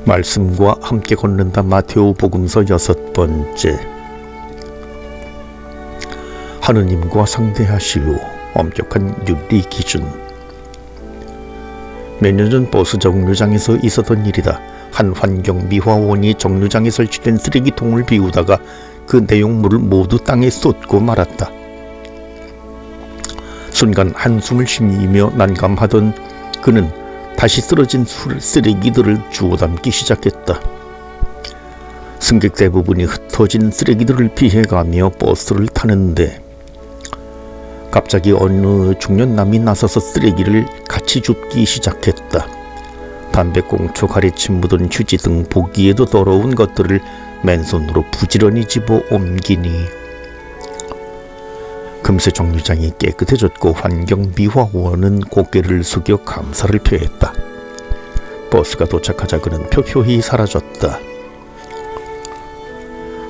말씀과 함께 걷는다. 마테오 복음서 6번째. 하느님과 상대하시오. 엄격한 윤리 기준. 몇 년 전 버스 정류장에서 있었던 일이다. 한 환경미화원이 정류장에 설치된 쓰레기통을 비우다가 그 내용물을 모두 땅에 쏟고 말았다. 순간 한숨을 쉬며 난감하던 그는 다시 쓰러진 쓰레기들을 주워 담기 시작했다. 승객 대부분이 흩어진 쓰레기들을 피해가며 버스를 타는데 갑자기 어느 중년남이 나서서 쓰레기를 같이 줍기 시작했다. 담배꽁초 가래침 묻은 휴지 등 보기에도 더러운 것들을 맨손으로 부지런히 집어 옮기니 금세 정류장이 깨끗해졌고 환경미화원은 고개를 숙여 감사를 표했다. 버스가 도착하자 그는 표효히 사라졌다.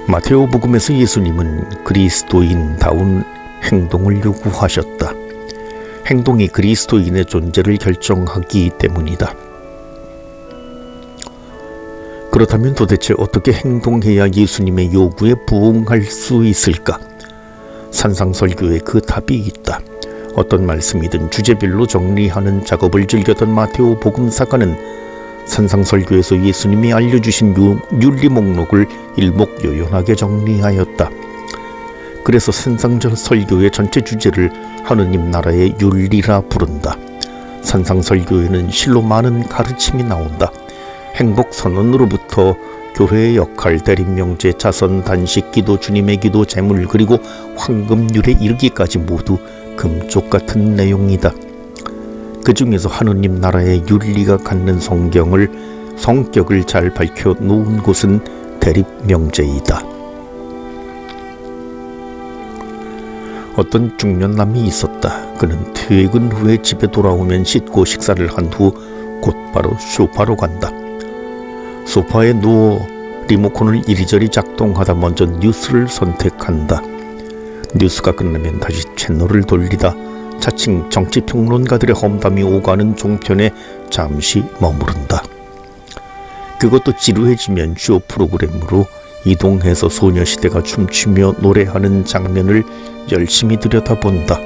마테오 복음에서 예수님은 그리스도인다운 행동을 요구하셨다. 행동이 그리스도인의 존재를 결정하기 때문이다. 그렇다면 도대체 어떻게 행동해야 예수님의 요구에 부응할 수 있을까? 산상설교에 그 답이 있다. 어떤 말씀이든 주제별로 정리하는 작업을 즐겼던 마테오 복음사가는 산상설교에서 예수님이 알려주신 윤리 목록을 일목요연하게 정리하였다. 그래서 산상설교의 전체 주제를 하느님 나라의 윤리라 부른다. 산상설교에는 실로 많은 가르침이 나온다. 행복선언으로부터 교회의 역할, 대립명제, 자선, 단식, 기도, 주님의 기도, 재물, 그리고 황금률에 이르기까지 모두 금쪽 같은 내용이다. 그 중에서 하느님 나라의 윤리가 갖는 성격을 잘 밝혀 놓은 곳은 대립명제이다. 어떤 중년남이 있었다. 그는 퇴근 후에 집에 돌아오면 씻고 식사를 한 후 곧바로 소파로 간다. 소파에 누워 리모컨을 이리저리 작동하다 먼저 뉴스를 선택한다. 뉴스가 끝나면 다시 채널을 돌리다 자칭 정치평론가들의 험담이 오가는 종편에 잠시 머무른다. 그것도 지루해지면 쇼 프로그램으로 이동해서 소녀시대가 춤추며 노래하는 장면을 열심히 들여다본다.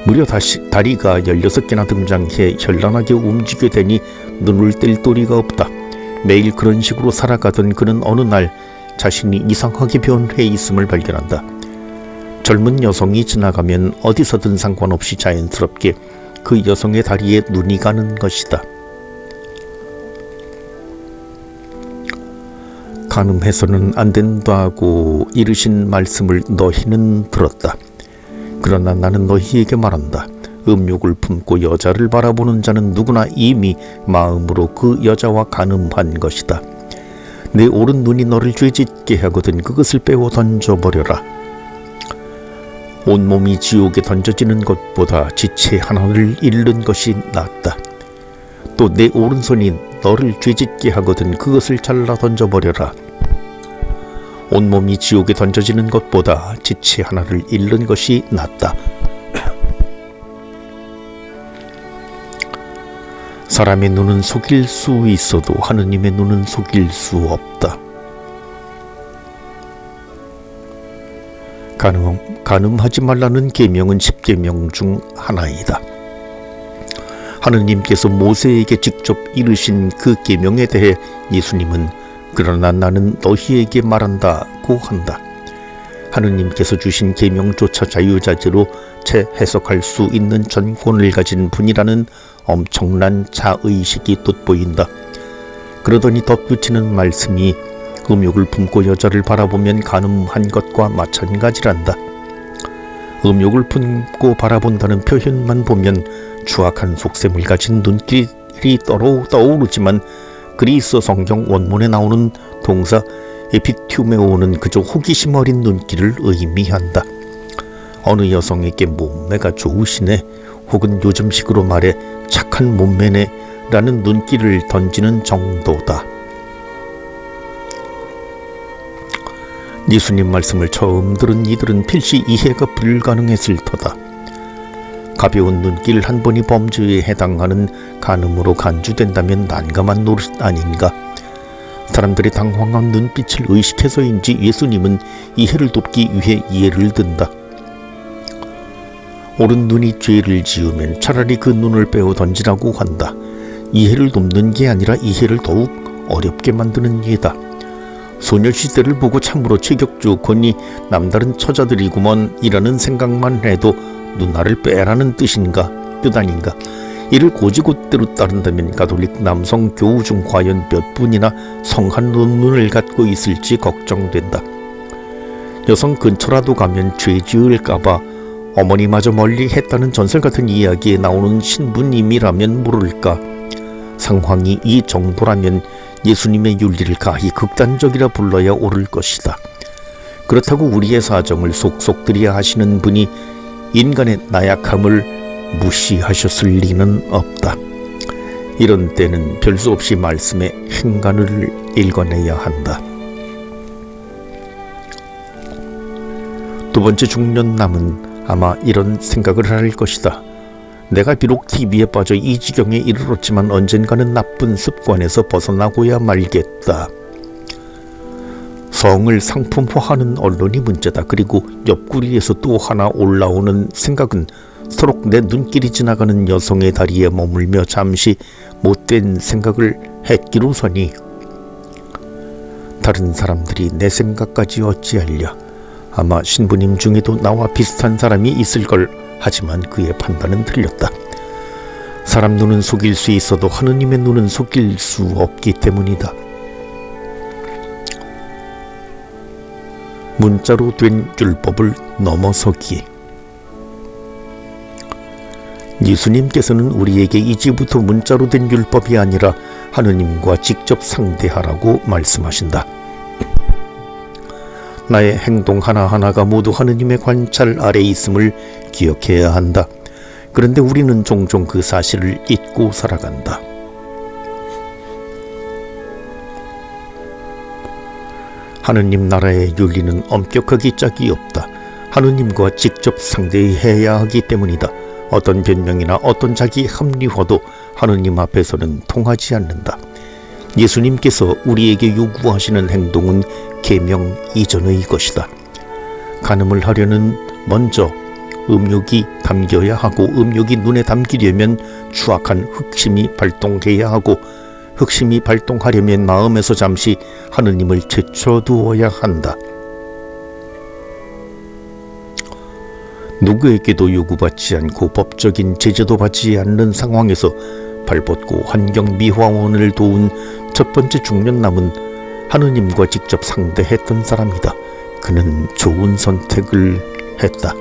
무려 다리가 16개나 등장해 현란하게 움직여 대니 눈을 뗄 도리가 없다. 매일 그런 식으로 살아가던 그는 어느 날 자신이 이상하게 변해 있음을 발견한다. 젊은 여성이 지나가면 어디서든 상관없이 자연스럽게 그 여성의 다리에 눈이 가는 것이다. 간음해서는 안 된다고 이르신 말씀을 너희는 들었다. 그러나 나는 너희에게 말한다. 음욕을 품고 여자를 바라보는 자는 누구나 이미 마음으로 그 여자와 간음한 것이다. 내 오른 눈이 너를 죄짓게 하거든 그것을 빼어 던져버려라. 온몸이 지옥에 던져지는 것보다 지체 하나를 잃는 것이 낫다. 또 내 오른손이 너를 죄짓게 하거든 그것을 잘라 던져버려라. 온몸이 지옥에 던져지는 것보다 지체 하나를 잃는 것이 낫다. 사람의 눈은 속일 수 있어도 하느님의 눈은 속일 수 없다. 간음하지 말라는 계명은 10계명 중 하나이다. 하느님께서 모세에게 직접 이르신 그 계명에 대해 예수님은 그러나 나는 너희에게 말한다고 한다. 하느님께서 주신 계명조차 자유자재로 재해석할 수 있는 전권을 가진 분이라는 엄청난 자의식이 돋보인다. 그러더니 덧붙이는 말씀이 음욕을 품고 여자를 바라보면 간음한 것과 마찬가지란다. 음욕을 품고 바라본다는 표현만 보면 추악한 속셈을 가진 눈길이 떠오르지만 그리스 성경 원문에 나오는 동사 에피튜메오는 그저 호기심 어린 눈길을 의미한다. 어느 여성에게 몸매가 좋으시네 혹은 요즘식으로 말해 착한 몸매네 라는 눈길을 던지는 정도다. 예수님 말씀을 처음 들은 이들은 필시 이해가 불가능했을 터다. 가벼운 눈길 한 번이 범죄에 해당하는 간음으로 간주된다면 난감한 노릇 아닌가. 사람들의 당황한 눈빛을 의식해서인지 예수님은 이해를 돕기 위해 이해를 든다. 옳은 눈이 죄를 지으면 차라리 그 눈을 빼어 던지라고 한다. 이해를 돕는 게 아니라 이해를 더욱 어렵게 만드는 예다. 소녀시대를 보고 참으로 체격 좋거니 남다른 처자들이구먼 이라는 생각만 해도 누나를 빼라는 뜻 아닌가. 이를 고지곳대로 따른다면 가톨릭 남성 교우 중 과연 몇 분이나 성한 눈을 갖고 있을지 걱정된다. 여성 근처라도 가면 죄 지을까봐 어머니마저 멀리 했다는 전설 같은 이야기에 나오는 신부님이라면 모를까. 상황이 이 정도라면 예수님의 윤리를 가히 극단적이라 불러야 옳을 것이다. 그렇다고 우리의 사정을 속속들이야 하시는 분이 인간의 나약함을 무시하셨을 리는 없다. 이런 때는 별 수 없이 말씀의 행간을 읽어내야 한다. 두 번째 중년남은 아마 이런 생각을 할 것이다. 내가 비록 TV에 빠져 이 지경에 이르렀지만 언젠가는 나쁜 습관에서 벗어나고야 말겠다. 성을 상품화하는 언론이 문제다. 그리고 옆구리에서 또 하나 올라오는 생각은 서로 내 눈길이 지나가는 여성의 다리에 머물며 잠시 못된 생각을 했기로서니 다른 사람들이 내 생각까지 어찌하랴. 아마 신부님 중에도 나와 비슷한 사람이 있을 걸. 하지만 그의 판단은 틀렸다. 사람 눈은 속일 수 있어도 하느님의 눈은 속일 수 없기 때문이다. 문자로 된 율법을 넘어서기. 예수님께서는 우리에게 이제부터 문자로 된 율법이 아니라 하느님과 직접 상대하라고 말씀하신다. 나의 행동 하나하나가 모두 하느님의 관찰 아래 있음을 기억해야 한다. 그런데 우리는 종종 그 사실을 잊고 살아간다. 하느님 나라의 윤리는 엄격하기 짝이 없다. 하느님과 직접 상대해야 하기 때문이다. 어떤 변명이나 어떤 자기 합리화도 하느님 앞에서는 통하지 않는다. 예수님께서 우리에게 요구하시는 행동은 계명 이전의 것이다. 간음을 하려는 먼저 음욕이 담겨야 하고 음욕이 눈에 담기려면 추악한 흑심이 발동해야 하고 흑심이 발동하려면 마음에서 잠시 하느님을 제쳐두어야 한다. 누구에게도 요구받지 않고 법적인 제재도 받지 않는 상황에서 발벗고 환경미화원을 도운 첫 번째 중년남은 하느님과 직접 상대했던 사람이다. 그는 좋은 선택을 했다.